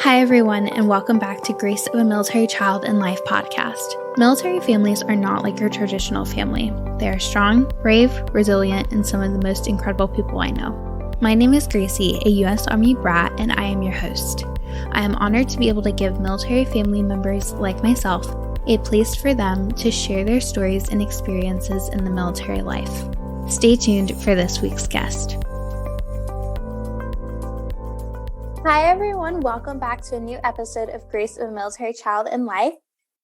Hi, everyone, and welcome back to Grace of a Military Child in Life podcast. Military families are not like your traditional family. They are strong, brave, resilient, and some of the most incredible people I know. My name is Gracie, a U.S. Army brat, and I am your host. I am honored to be able to give military family members like myself a place for them to share their stories and experiences in the military life. Stay tuned for this week's guest. Hi, everyone. Welcome back to a new episode of Grace of a Military Child in Life.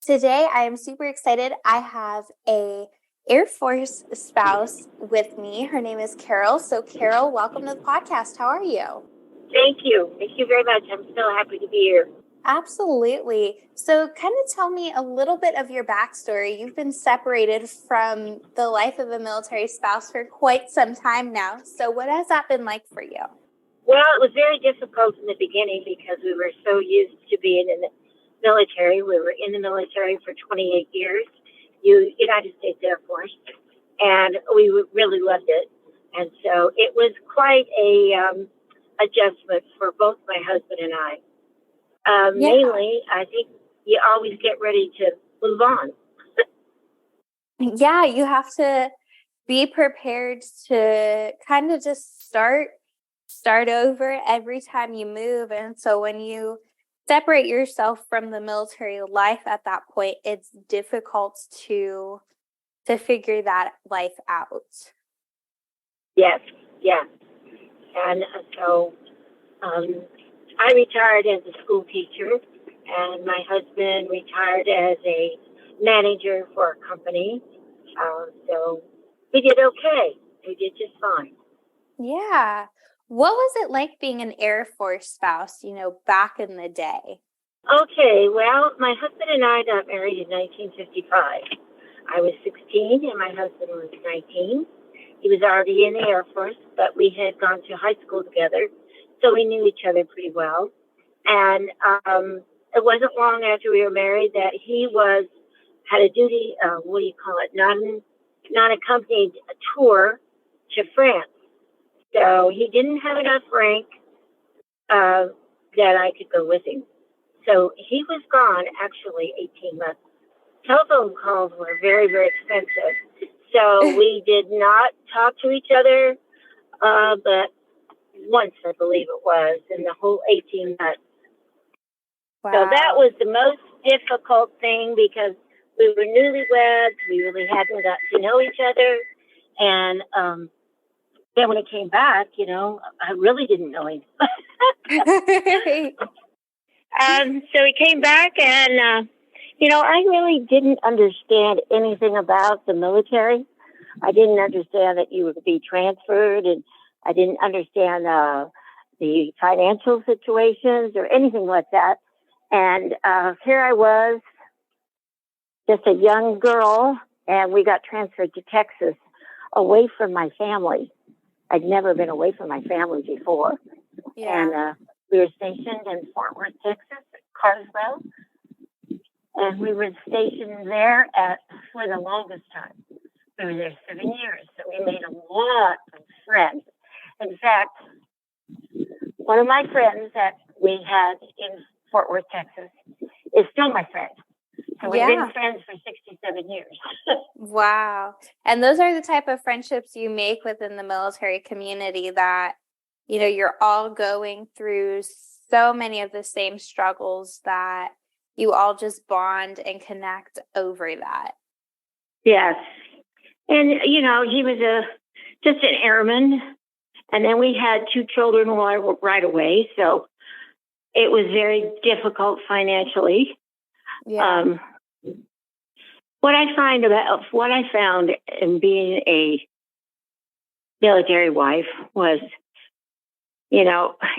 Today, I am super excited. I have a Air Force spouse with me. Her name is Carol. So, Carol, welcome to the podcast. How are you? Thank you. Thank you very much. I'm so happy to be here. Absolutely. So kind of tell me a little bit of your backstory. You've been separated from the life of a military spouse for quite some time now. So what has that been like for you? Well, it was very difficult in the beginning because we were so used to being in the military. We were in the military for 28 years, United States Air Force, and we really loved it. And so it was quite a adjustment for both my husband and I. Mainly, I think you always get ready to move on. Yeah, you have to be prepared to kind of just start over every time you move. And so when you separate yourself from the military life at that point, it's difficult to figure that life out. Yes, yeah. And so I retired as a school teacher, and my husband retired as a manager for a company. So we did okay. We did just fine. Yeah. What was it like being an Air Force spouse, back in the day? Okay, well, my husband and I got married in 1955. I was 16 and my husband was 19. He was already in the Air Force, but we had gone to high school together, so we knew each other pretty well. And it wasn't long after we were married that he had a duty, non-accompanied tour to France. So he didn't have enough rank that I could go with him. So he was gone actually 18 months. Telephone calls were very, very expensive. So we did not talk to each other, but once, I believe it was, in the whole 18 months. Wow. So that was the most difficult thing because we were newlyweds. We really hadn't got to know each other. And then when he came back, I really didn't know him. So he came back and, I really didn't understand anything about the military. I didn't understand that you would be transferred, and I didn't understand the financial situations or anything like that. And here I was, just a young girl, and we got transferred to Texas, away from my family. I'd never been away from my family before. Yeah. And we were stationed in Fort Worth, Texas, Carswell. And we were stationed there for the longest time. We were there 7 years, so we made a lot of friends. In fact, one of my friends that we had in Fort Worth, Texas, is still my friend. So we've been friends for 67 years. Wow. And those are the type of friendships you make within the military community that, you're all going through so many of the same struggles that you all just bond and connect over that. Yes. And, he was just an airman. And then we had 2 children right away. So it was very difficult financially. Yeah. What I found in being a military wife was,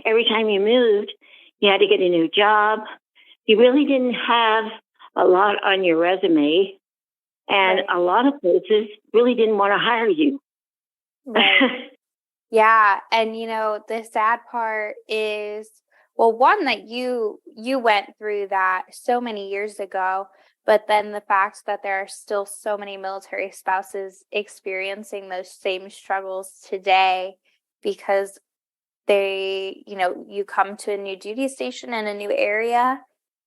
every time you moved, you had to get a new job. You really didn't have a lot on your resume, and Right. A lot of places really didn't want to hire you. Right. Yeah. And, the sad part is, well, one, that you went through that so many years ago, but then the fact that there are still so many military spouses experiencing those same struggles today because you come to a new duty station in a new area,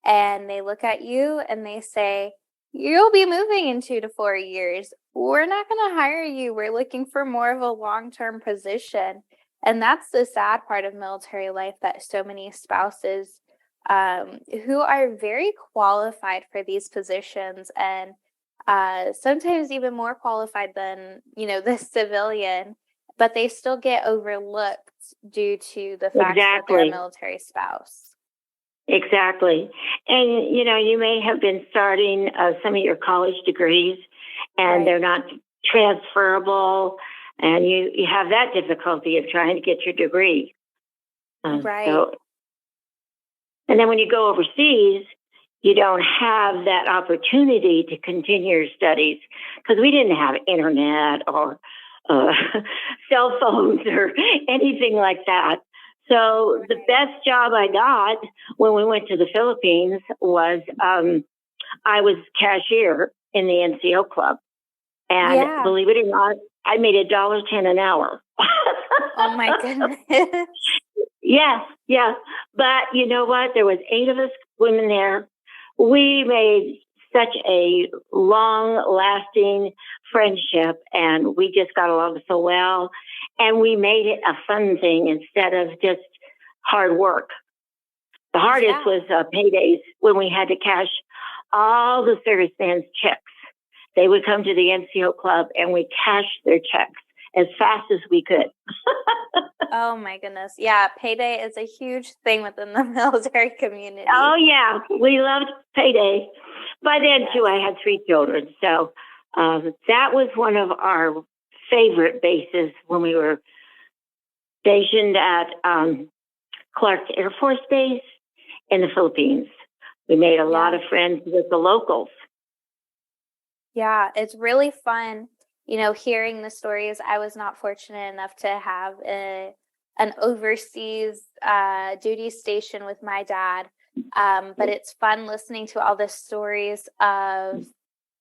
and they look at you and they say, you'll be moving in 2 to 4 years. We're not going to hire you. We're looking for more of a long-term position. And that's the sad part of military life, that so many spouses who are very qualified for these positions, and sometimes even more qualified than, the civilian, but they still get overlooked due to the fact that they're a military spouse. Exactly. And, you may have been starting some of your college degrees, and they're not transferable, and you have that difficulty of trying to get your degree. And then when you go overseas, you don't have that opportunity to continue your studies, because we didn't have internet or cell phones or anything like that. So the best job I got when we went to the Philippines was I was cashier in the NCO club. And believe it or not, I made $1.10 an hour. Oh, my goodness. Yeah. But you know what? There was 8 of us women there. We made such a long-lasting friendship, and we just got along so well. And we made it a fun thing instead of just hard work. The hardest was paydays, when we had to cash all the servicemen's checks. They would come to the NCO club, and we cashed their checks as fast as we could. Oh, my goodness. Yeah, payday is a huge thing within the military community. Oh, yeah. We loved payday. By then, too, I had 3 children. So that was one of our favorite bases when we were stationed at Clark Air Force Base in the Philippines. We made a lot of friends with the locals. Yeah, it's really fun, hearing the stories. I was not fortunate enough to have an overseas duty station with my dad, but it's fun listening to all the stories of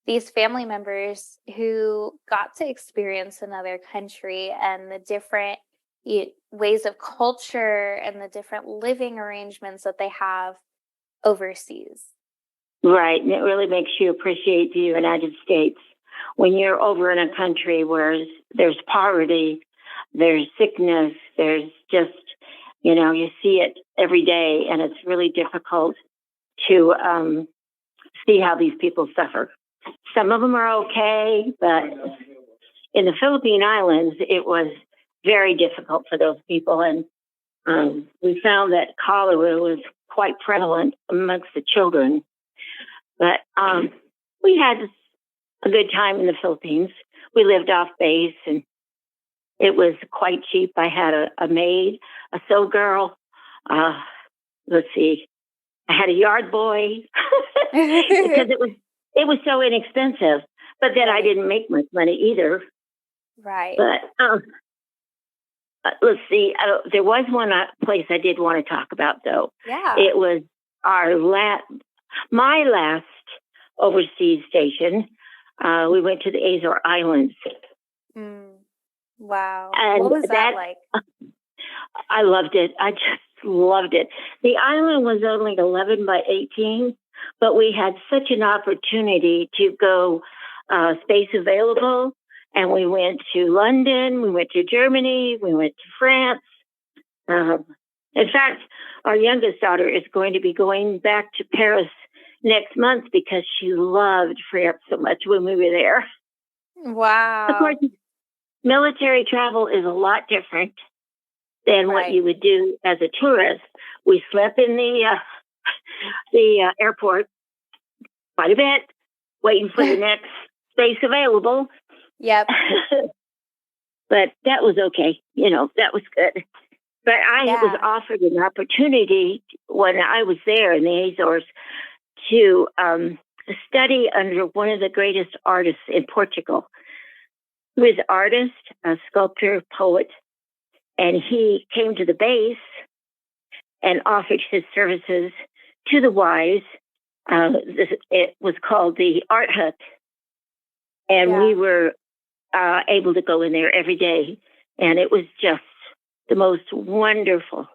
these family members who got to experience another country, and the different ways of culture and the different living arrangements that they have overseas. Right. And it really makes you appreciate the United States. When you're over in a country where there's poverty, there's sickness, there's just, you see it every day, and it's really difficult to see how these people suffer. Some of them are okay, but in the Philippine Islands, it was very difficult for those people. And we found that cholera was quite prevalent amongst the children. But we had a good time in the Philippines. We lived off base, and it was quite cheap. I had a maid, a sew girl. Let's see, I had a yard boy because it was so inexpensive. But then I didn't make much money either. Right. But let's see. There was one place I did want to talk about, though. Yeah. It was my last overseas station. We went to the Azores Islands. Wow. And what was that like? I loved it. I just loved it. The island was only 11 by 18, but we had such an opportunity to go space available. And we went to London, we went to Germany, we went to France. In fact, our youngest daughter is going to be going back to Paris next month because she loved France so much when we were there. Wow. Of course, military travel is a lot different than what you would do as a tourist. We slept in the airport quite a bit, waiting for the next space available. Yep. But that was okay. That was good. But I was offered an opportunity when I was there in the Azores to study under one of the greatest artists in Portugal. He was an artist, a sculptor, poet, and he came to the base and offered his services to the wives. It was called the Art Hut. And we were able to go in there every day. And it was just the most wonderful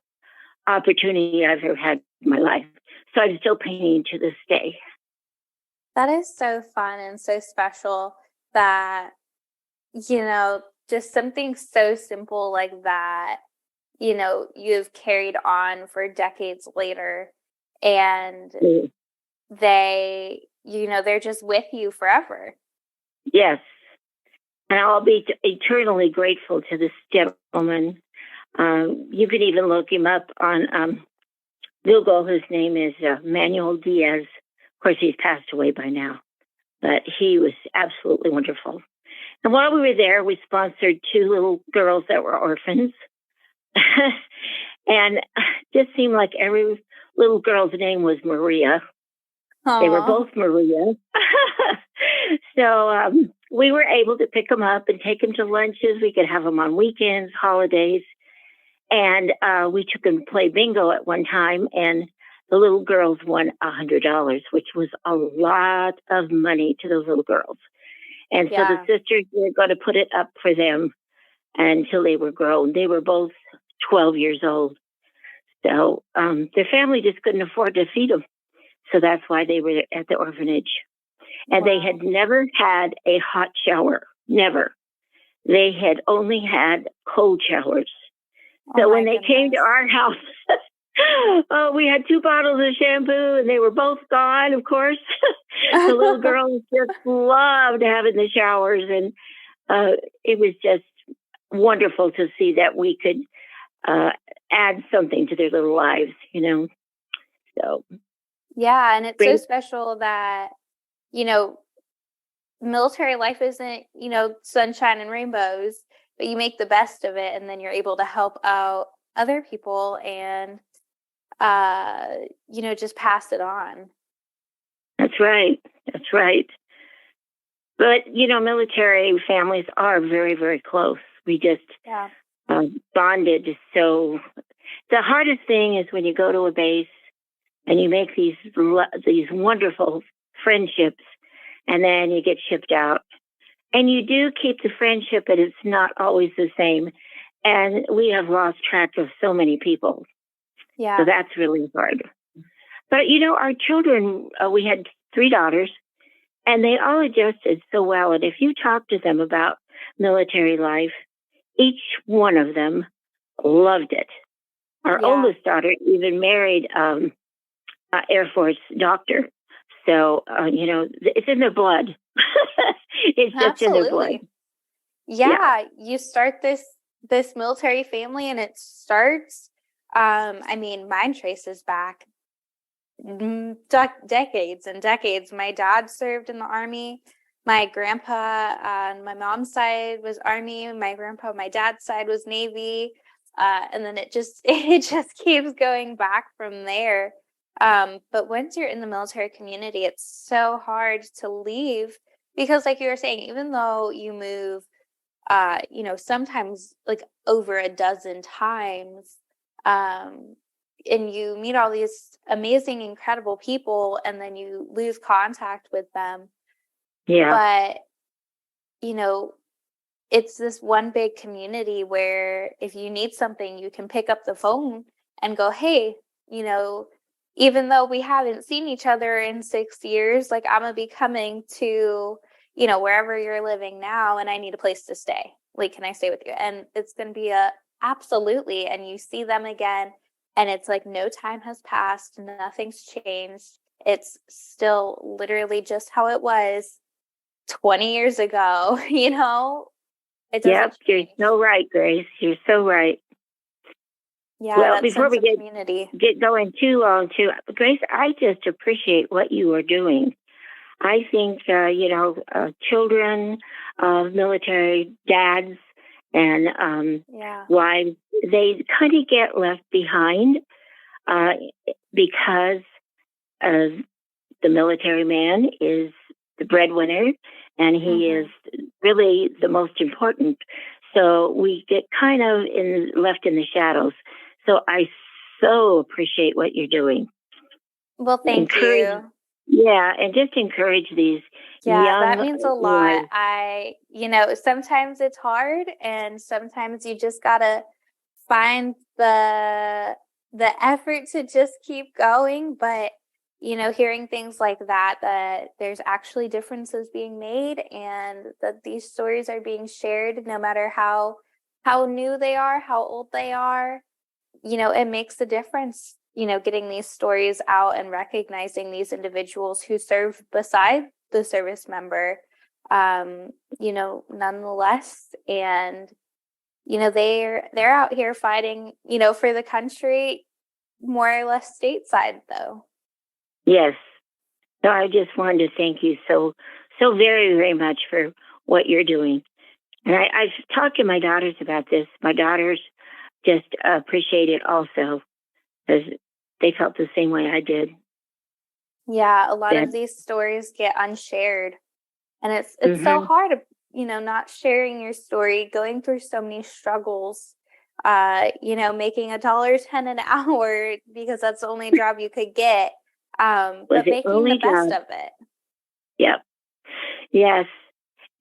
opportunity I've ever had in my life. So I'm still painting to this day. That is so fun and so special that, just something so simple like that, you've carried on for decades later, and they're just with you forever. Yes. And I'll be eternally grateful to this gentleman. You can even look him up on Google. His name is Manuel Diaz. Of course, he's passed away by now, but he was absolutely wonderful. And while we were there, we sponsored 2 little girls that were orphans. And it just seemed like every little girl's name was Maria. Aww. They were both Maria. So we were able to pick them up and take them to lunches. We could have them on weekends, holidays. And we took them to play bingo at one time. And the little girls won $100, which was a lot of money to those little girls. And so the sisters were going to put it up for them until they were grown. They were both 12 years old. So their family just couldn't afford to feed them. So that's why they were at the orphanage. And they had never had a hot shower. Never. They had only had cold showers. So when they came to our house, we had 2 bottles of shampoo and they were both gone, of course. The little girls just loved having the showers. And it was just wonderful to see that we could add something to their little lives, So. Yeah, and it's so special that, military life isn't, sunshine and rainbows, but you make the best of it, and then you're able to help out other people and, just pass it on. That's right. That's right. But, military families are very, very close. We just bonded. So the hardest thing is when you go to a base and you make these wonderful friendships, and then you get shipped out. And you do keep the friendship, but it's not always the same. And we have lost track of so many people. Yeah. So that's really hard. But, our children, we had 3 daughters, and they all adjusted so well. And if you talk to them about military life, each one of them loved it. Our oldest daughter even married Air Force doctor. So, it's in their blood. It's just in their blood. Yeah, you start this military family, and it starts, mine traces back decades and decades. My dad served in the Army. My grandpa on my mom's side was Army. My grandpa on my dad's side was Navy. And then it just keeps going back from there. But once you're in the military community, it's so hard to leave because, like you were saying, even though you move, sometimes like over a dozen times, and you meet all these amazing, incredible people, and then you lose contact with them. Yeah. But, it's this one big community where if you need something, you can pick up the phone and go, hey, even though we haven't seen each other in 6 years, like I'm going to be coming to, wherever you're living now, and I need a place to stay. Like, can I stay with you? And it's going to be absolutely. And you see them again, and it's like no time has passed. Nothing's changed. It's still literally just how it was 20 years ago, Yep, you're so right, Grace. You're so right. Yeah, well, before we get going too long, Grace, I just appreciate what you are doing. I think, children of military dads and wives, they kind of get left behind because the military man is the breadwinner, and he is really the most important. So we get kind of left in the shadows. So I so appreciate what you're doing. Well, thank you. Yeah, and just encourage these young. That means a lot. Sometimes it's hard, and sometimes you just gotta find the effort to just keep going. But, hearing things like that there's actually differences being made and that these stories are being shared no matter how new they are, how old they are, it makes a difference, getting these stories out and recognizing these individuals who serve beside the service member, nonetheless. And, they're out here fighting, for the country, more or less stateside, though. Yes. So I just wanted to thank you so very, very much for what you're doing. And I've talked to my daughters about this. My daughters just appreciate it also, because they felt the same way I did. Yeah, a lot of these stories get unshared. And it's so hard, not sharing your story, going through so many struggles, making $1.10 an hour because that's the only job you could get, but making the best of it. Yep. Yes.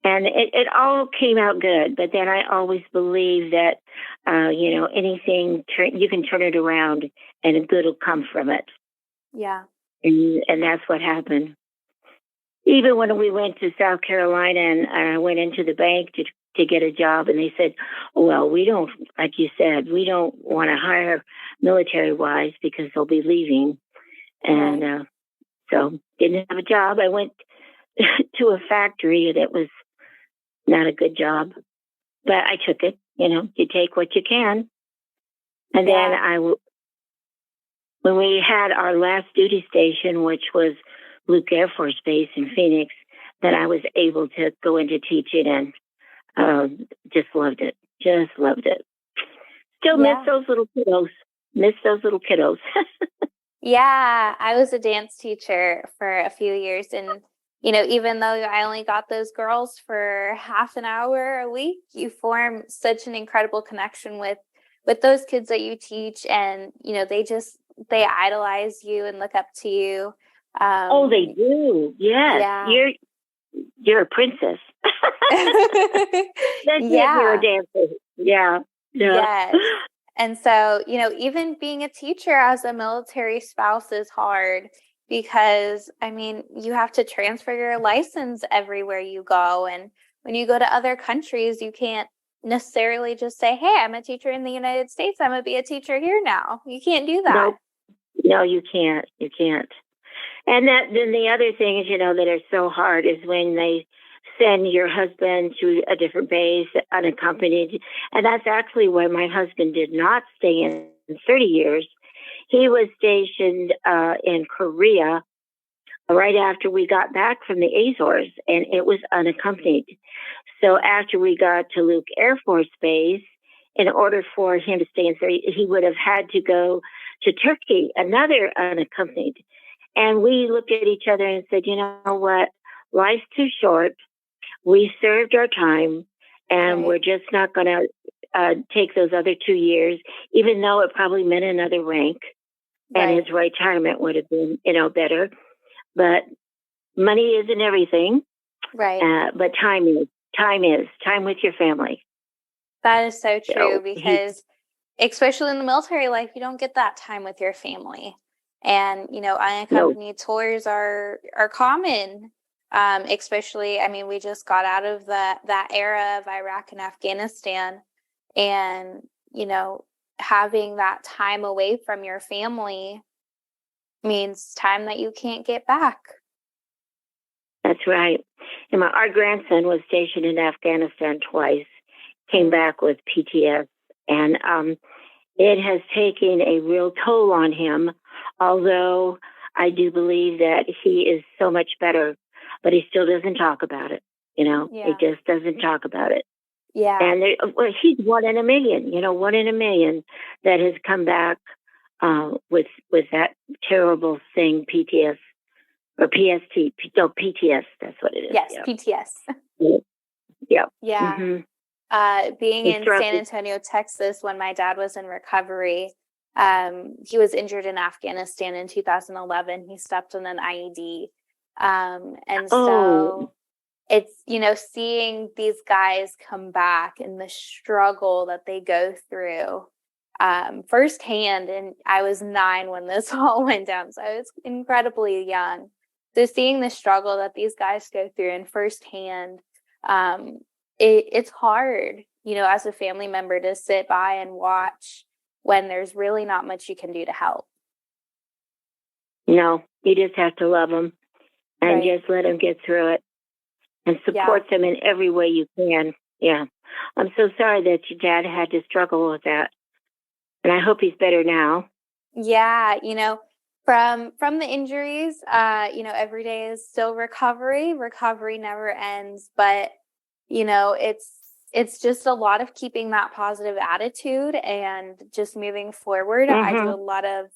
And it all came out good. But then I always believe that, anything, you can turn it around and good will come from it. Yeah. And that's what happened. Even when we went to South Carolina and I went into the bank to get a job, and they said, well, we don't, like you said, we don't want to hire military-wise because they'll be leaving. And so didn't have a job. I went to a factory that was not a good job, but I took it. You take what you can. And then when we had our last duty station, which was Luke Air Force Base in Phoenix, then I was able to go into teaching and just loved it. Just loved it. Still miss those little kiddos. Yeah, I was a dance teacher for a few years, and even though I only got those girls for half an hour a week, you form such an incredible connection with those kids that you teach, and they idolize you and look up to you. Oh, they do. Yes. Yeah. You're a princess. You're a dancer. Yeah. Yes. And so, even being a teacher as a military spouse is hard because, you have to transfer your license everywhere you go. And when you go to other countries, you can't necessarily just say, hey, I'm a teacher in the United States. I'm going to be a teacher here now. You can't do that. Nope. No, you can't. You can't. And then the other thing is, that are so hard is when they send your husband to a different base unaccompanied. And that's actually where my husband did not stay in 30 years. He was stationed in Korea right after we got back from the Azores, and it was unaccompanied. So after we got to Luke Air Force Base, in order for him to stay in 30, he would have had to go to Turkey, another unaccompanied. And we looked at each other and said, you know what? Life's too short. We served our time, and we're just not going to take those other 2 years, even though it probably meant another rank. And his retirement would have been, better. But money isn't everything. Right. But time is. Time with your family. That is so true, because especially in the military life, you don't get that time with your family. And, unaccompanied tours are common, especially, we just got out of that era of Iraq and Afghanistan, and, having that time away from your family means time that you can't get back. That's right. And our grandson was stationed in Afghanistan twice, came back with PTS, and it has taken a real toll on him, although I do believe that he is so much better, but he still doesn't talk about it. He just doesn't talk about it. Yeah. And he's 1 in a million, 1 in a million that has come back with that terrible thing, PTS or PST. No, PTS, that's what it is. Yes, PTS. Yeah. Yeah. Mm-hmm. Being in San Antonio, Texas, when my dad was in recovery, he was injured in Afghanistan in 2011. He stepped on an IED. So it's, seeing these guys come back and the struggle that they go through, firsthand, and I was 9 when this all went down, so I was incredibly young. So seeing the struggle that these guys go through and firsthand, it's hard, as a family member to sit by and watch when there's really not much you can do to help. No, you just have to love them and Right. just let them get through it and support them in every way you can. Yeah. I'm so sorry that your dad had to struggle with that. And I hope he's better now. Yeah, from the injuries, every day is still recovery. Recovery never ends, but it's just a lot of keeping that positive attitude and just moving forward. Mm-hmm. I do a lot of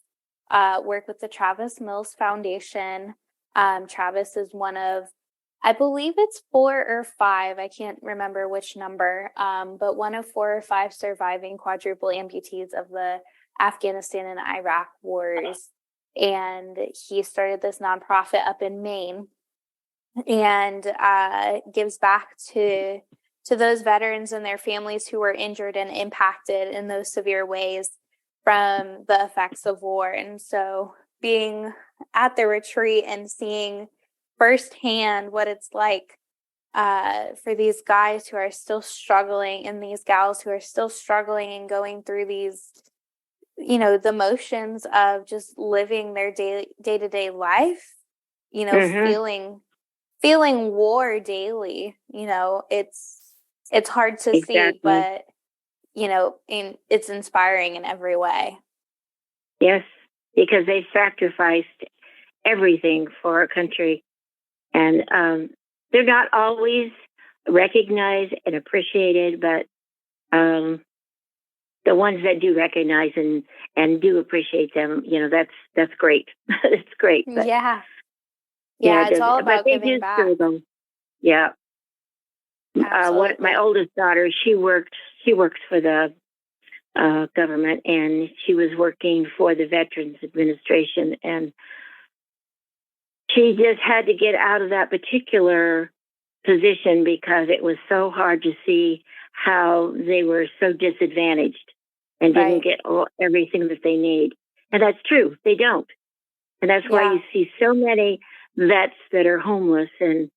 work with the Travis Mills Foundation. Travis is one of, I believe it's 4 or 5. I can't remember which number, but one of 4 or 5 surviving quadruple amputees of the Afghanistan and Iraq wars. And he started this nonprofit up in Maine and gives back to those veterans and their families who were injured and impacted in those severe ways from the effects of war. And so being at the retreat and seeing firsthand what it's like for these guys who are still struggling and these gals who are still struggling and going through these, the motions of just living their day-to-day life, Mm-hmm. feeling war daily, it's hard to see, but it's inspiring in every way. Yes, because they sacrificed everything for our country. And they're not always recognized and appreciated, but the ones that do recognize and do appreciate them, that's great. It's great. But, yeah, it's all about giving back. Yeah. Absolutely. My oldest daughter, she works for the government, and she was working for the Veterans Administration, and she just had to get out of that particular position because it was so hard to see how they were so disadvantaged and didn't get everything that they need. And that's true. They don't. And that's why you see so many vets that are homeless and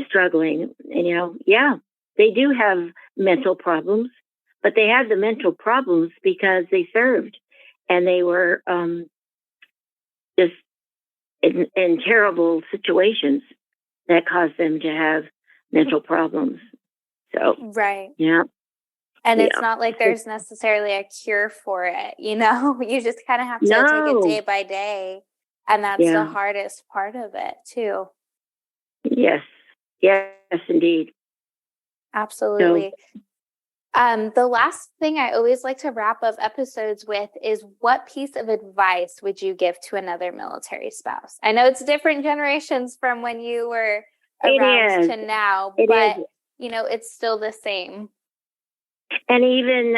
struggling. And, they do have mental problems, but they had the mental problems because they served and they were just in terrible situations that caused them to have mental problems. So, yeah. And it's not like there's necessarily a cure for it, you just kind of have to take it day by day. And that's the hardest part of it too. Yes, indeed. Absolutely. The last thing I always like to wrap up episodes with is, what piece of advice would you give to another military spouse? I know it's different generations from when you were around to now, but it's still the same. And even,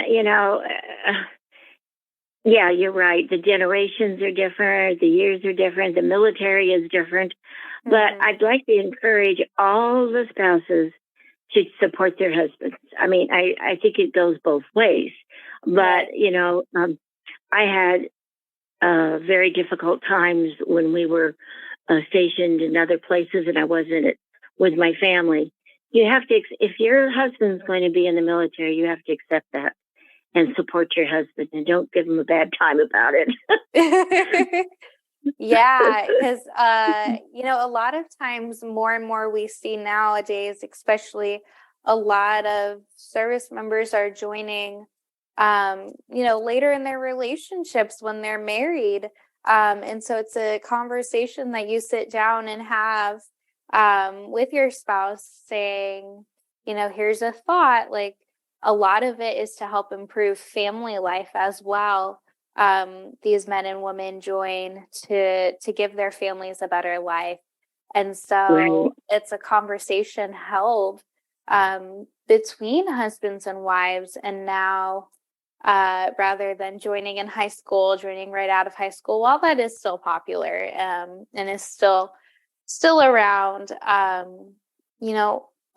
you're right. The generations are different. The years are different. The military is different. Mm-hmm. But I'd like to encourage all the spouses to support their husbands. I mean, I think it goes both ways. But, I had very difficult times when we were stationed in other places and I wasn't with my family. You have to, if your husband's going to be in the military, you have to accept that and support your husband and don't give him a bad time about it. Yeah, because, a lot of times more and more we see nowadays, especially a lot of service members are joining, later in their relationships when they're married. And so it's a conversation that you sit down and have with your spouse saying, here's a thought. Like, a lot of it is to help improve family life as well. These men and women join to give their families a better life. And so it's a conversation held between husbands and wives. And now, rather than joining in high school, joining right out of high school, while that is still popular and is still around,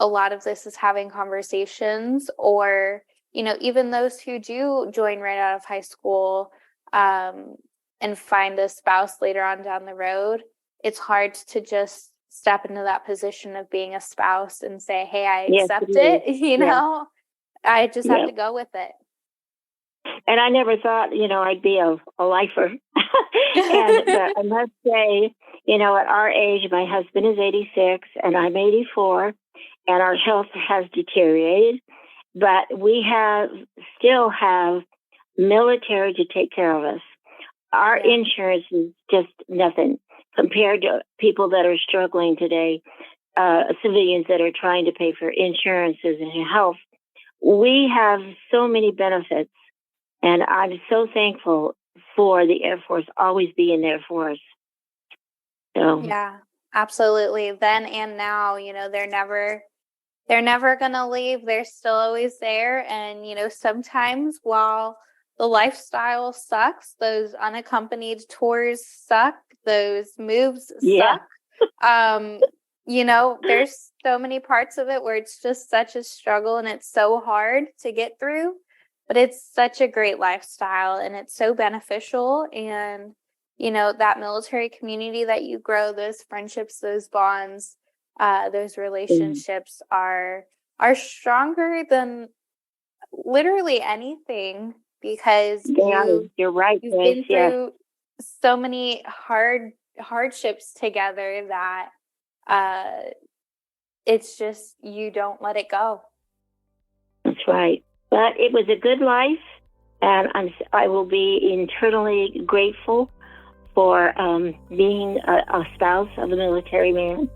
a lot of this is having conversations or, even those who do join right out of high school and find a spouse later on down the road, it's hard to just step into that position of being a spouse and say, hey, I accept it. I just have to go with it. And I never thought, I'd be a lifer. But I must say, at our age, my husband is 86 and I'm 84, and our health has deteriorated, but we still have military to take care of us. Our insurance is just nothing compared to people that are struggling today, civilians that are trying to pay for insurances and health. We have so many benefits, and I'm so thankful for the Air Force always being there for us. So. Yeah, absolutely. Then and now, they're never going to leave. They're still always there. And, sometimes while the lifestyle sucks, those unaccompanied tours suck, those moves suck. There's so many parts of it where it's just such a struggle and it's so hard to get through, but it's such a great lifestyle and it's so beneficial. And, that military community that you grow, those friendships, those bonds, those relationships are stronger than literally anything, because you're right. You've been through so many hardships together that it's just, you don't let it go. That's right. But it was a good life, and I will be eternally grateful for being a spouse of a military man.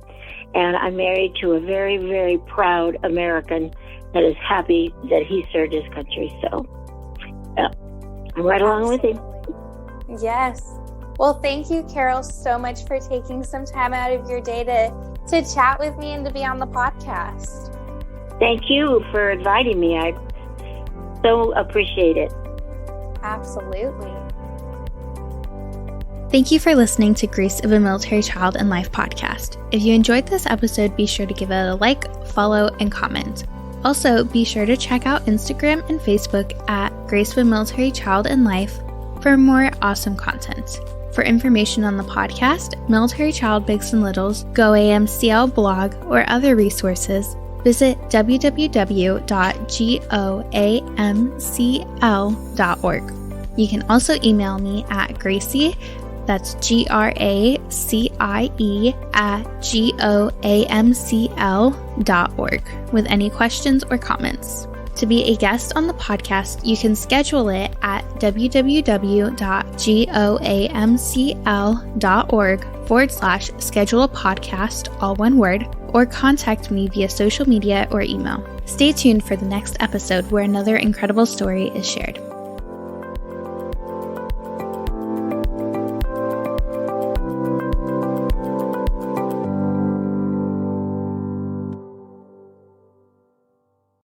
And I'm married to a very, very proud American that is happy that he served his country. So I'm right along with him. Yes. Well, thank you, Carol, so much for taking some time out of your day to chat with me and to be on the podcast. Thank you for inviting me. I so appreciate it. Absolutely. Thank you for listening to Grace of a Military Child and Life podcast. If you enjoyed this episode, be sure to give it a like, follow, and comment. Also, be sure to check out Instagram and Facebook at Grace of a Military Child and Life for more awesome content. For information on the podcast, Military Child Bigs and Littles, GoAMCL blog, or other resources, visit www.goamcl.org. You can also email me at Gracie, that's Gracie @goamcl.org, with any questions or comments. To be a guest on the podcast, you can schedule it at www.goamcl.org/schedule a podcast, all one word, or contact me via social media or email. Stay tuned for the next episode where another incredible story is shared.